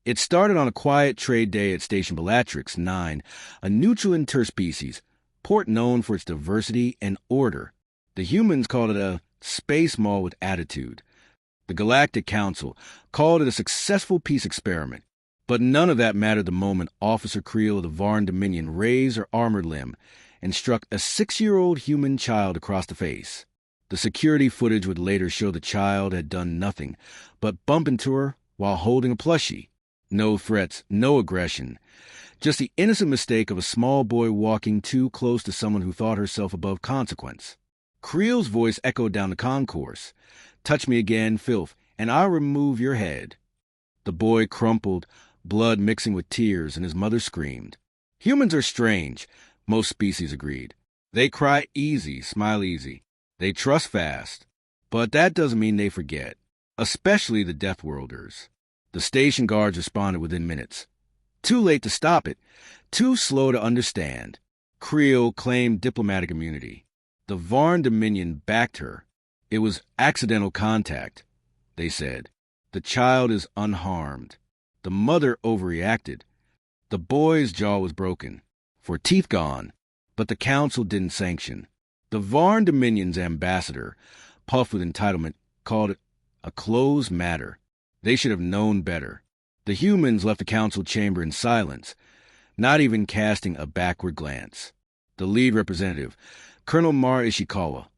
It started on a quiet trade day at Station Bellatrix 9, a neutral interspecies, port known for its diversity and order. The humans called it a space mall with attitude. The Galactic Council called it a successful peace experiment. But none of that mattered the moment Officer Creel of the Varn Dominion raised her armored limb and struck a 6-year-old human child across the face. The security footage would later show the child had done nothing but bump into her while holding a plushie. No threats, no aggression. Just the innocent mistake of a small boy walking too close to someone who thought herself above consequence. Creel's voice echoed down the concourse. "Touch me again, filth, and I'll remove your head." The boy crumpled, blood mixing with tears, and his mother screamed. Humans are strange, most species agreed. They cry easy, smile easy. They trust fast. But that doesn't mean they forget, especially the Deathworlders. The station guards responded within minutes. Too late to stop it, too slow to understand. Creel claimed diplomatic immunity. The Varn Dominion backed her. It was accidental contact, they said. The child is unharmed. The mother overreacted. The boy's jaw was broken, for teeth gone, but the council didn't sanction. The Varn Dominion's ambassador, puffed with entitlement, called it a closed matter. They should have known better. The humans left the council chamber in silence, not even casting a backward glance. The lead representative, Colonel Mara Ishikawa,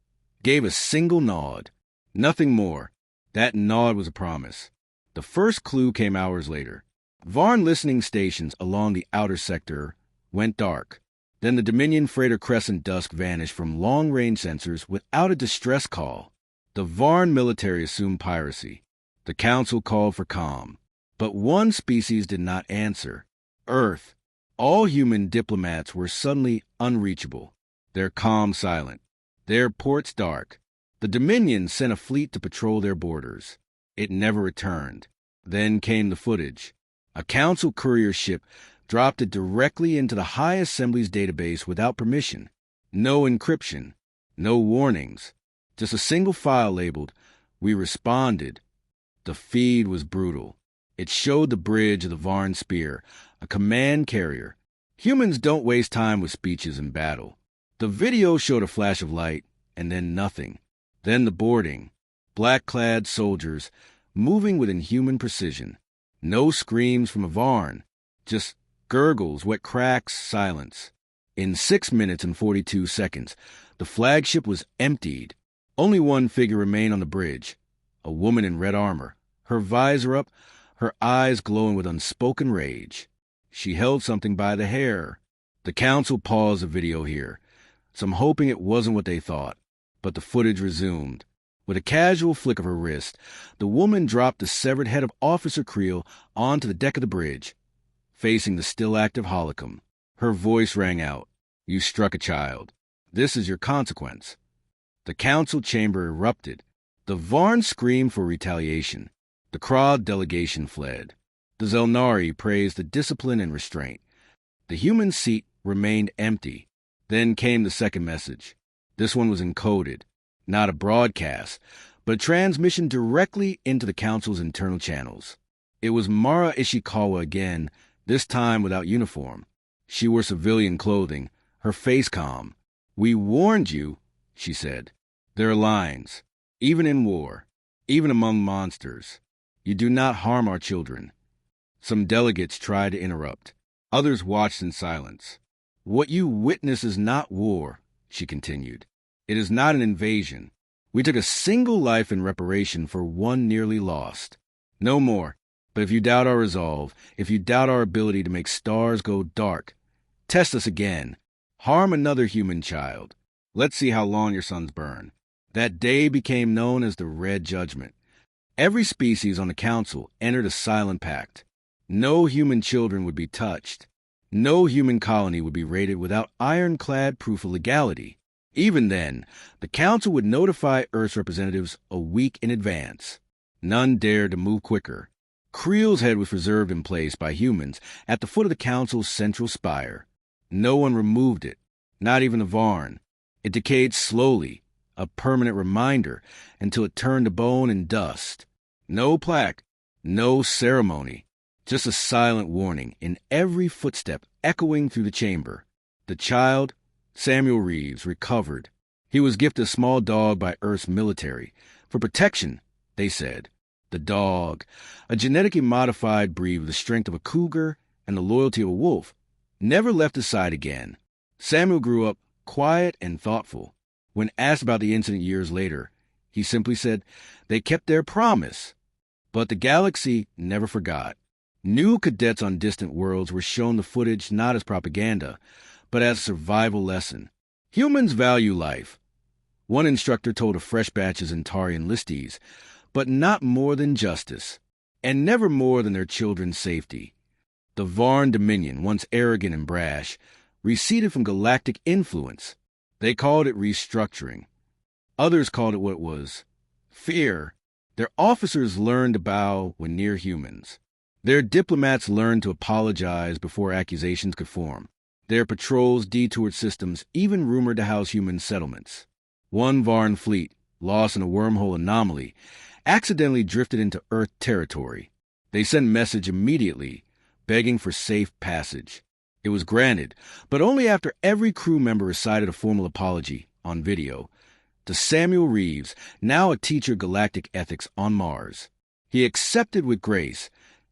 gave a single nod. Nothing more. That nod was a promise. The first clue came hours later. Varn listening stations along the outer sector went dark. Then the Dominion freighter Crescent Dusk vanished from long-range sensors without a distress call. The Varn military assumed piracy. The council called for calm. But one species did not answer. Earth. All human diplomats were suddenly unreachable. Their calm silent. Their ports dark. The Dominion sent a fleet to patrol their borders. It never returned. Then came the footage. A council courier ship dropped it directly into the High Assembly's database without permission. No encryption. No warnings. Just a single file labeled, "We responded." The feed was brutal. It showed the bridge of the Varn Spear, a command carrier. Humans don't waste time with speeches in battle. The video showed a flash of light, and then nothing. Then the boarding. Black-clad soldiers, moving with inhuman precision. No screams from a Varn. Just gurgles, wet cracks, silence. In 6 minutes and 42 seconds, the flagship was emptied. Only one figure remained on the bridge. A woman in red armor, her visor up, her eyes glowing with unspoken rage. She held something by the hair. The council paused the video here, some hoping it wasn't what they thought. But the footage resumed. With a casual flick of her wrist, the woman dropped the severed head of Officer Creel onto the deck of the bridge, facing the still active Holocom. Her voice rang out. "You struck a child. This is your consequence." The council chamber erupted. The Varn screamed for retaliation. The Krog delegation fled. The Zelnari praised the discipline and restraint. The human seat remained empty. Then came the second message. This one was encoded. Not a broadcast, but a transmission directly into the council's internal channels. It was Mara Ishikawa again, this time without uniform. She wore civilian clothing, her face calm. "We warned you," she said. "There are lines, even in war, even among monsters. You do not harm our children." Some delegates tried to interrupt. Others watched in silence. "What you witness is not war," she continued. "It is not an invasion. We took a single life in reparation for one nearly lost. No more. But if you doubt our resolve, if you doubt our ability to make stars go dark, test us again. Harm another human child. Let's see how long your sons burn." That day became known as the Red Judgment. Every species on the council entered a silent pact. No human children would be touched. No human colony would be raided without ironclad proof of legality. Even then, the council would notify Earth's representatives a week in advance. None dared to move quicker. Creel's head was preserved in place by humans at the foot of the council's central spire. No one removed it, not even the Varn. It decayed slowly, a permanent reminder, until it turned to bone and dust. No plaque, no ceremony, Just a silent warning in every footstep echoing through the chamber. The child, Samuel Reeves, recovered. He was gifted a small dog by Earth's military. For protection, they said. The dog, a genetically modified breed with the strength of a cougar and the loyalty of a wolf, never left his side again. Samuel grew up quiet and thoughtful. When asked about the incident years later, he simply said, "They kept their promise." But the galaxy never forgot. New cadets on distant worlds were shown the footage not as propaganda, but as a survival lesson. Humans value life. One instructor told a fresh batch of Centauri enlistees, but not more than justice, and never more than their children's safety. The Varn Dominion, once arrogant and brash, receded from galactic influence. They called it restructuring. Others called it what it was: fear. Their officers learned to bow when near humans. Their diplomats learned to apologize before accusations could form. Their patrols detoured systems even rumored to house human settlements. One Varn fleet, lost in a wormhole anomaly, accidentally drifted into Earth territory. They sent a message immediately, begging for safe passage. It was granted, but only after every crew member recited a formal apology on video to Samuel Reeves, now a teacher of galactic ethics on Mars. He accepted with grace,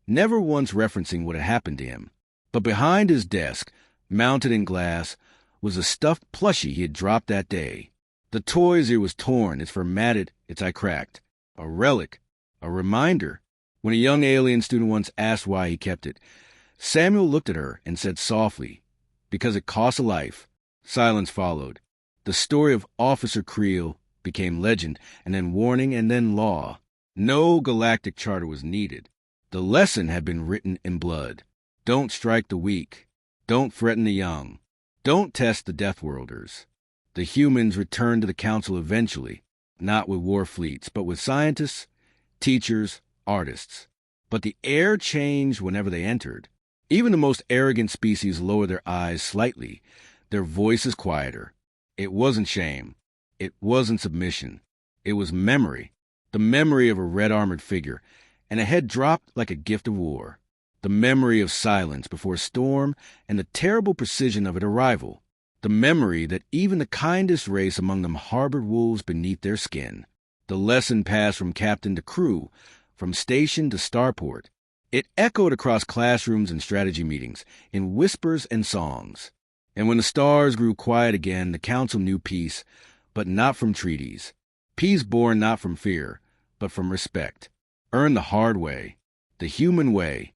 never once referencing what had happened to him. But behind his desk, mounted in glass, was a stuffed plushie he had dropped that day. The toy's ear was torn, its fur matted, its eye cracked. A relic, a reminder. When a young alien student once asked why he kept it, Samuel looked at her and said softly, "Because it costs a life." Silence followed. The story of Officer Creel became legend, and then warning, and then law. No galactic charter was needed. The lesson had been written in blood. Don't strike the weak. Don't threaten the young. Don't test the Deathworlders. The humans returned to the Council eventually, not with war fleets, but with scientists, teachers, artists. But the air changed whenever they entered. Even the most arrogant species lowered their eyes slightly, their voices quieter. It wasn't shame. It wasn't submission. It was memory. The memory of a red-armored figure, and a head dropped like a gift of war. The memory of silence before a storm and the terrible precision of its arrival. The memory that even the kindest race among them harbored wolves beneath their skin. The lesson passed from captain to crew, from station to starport. It echoed across classrooms and strategy meetings, in whispers and songs. And when the stars grew quiet again, the council knew peace, but not from treaties. Peace born not from fear, but from respect. Earned the hard way, the human way,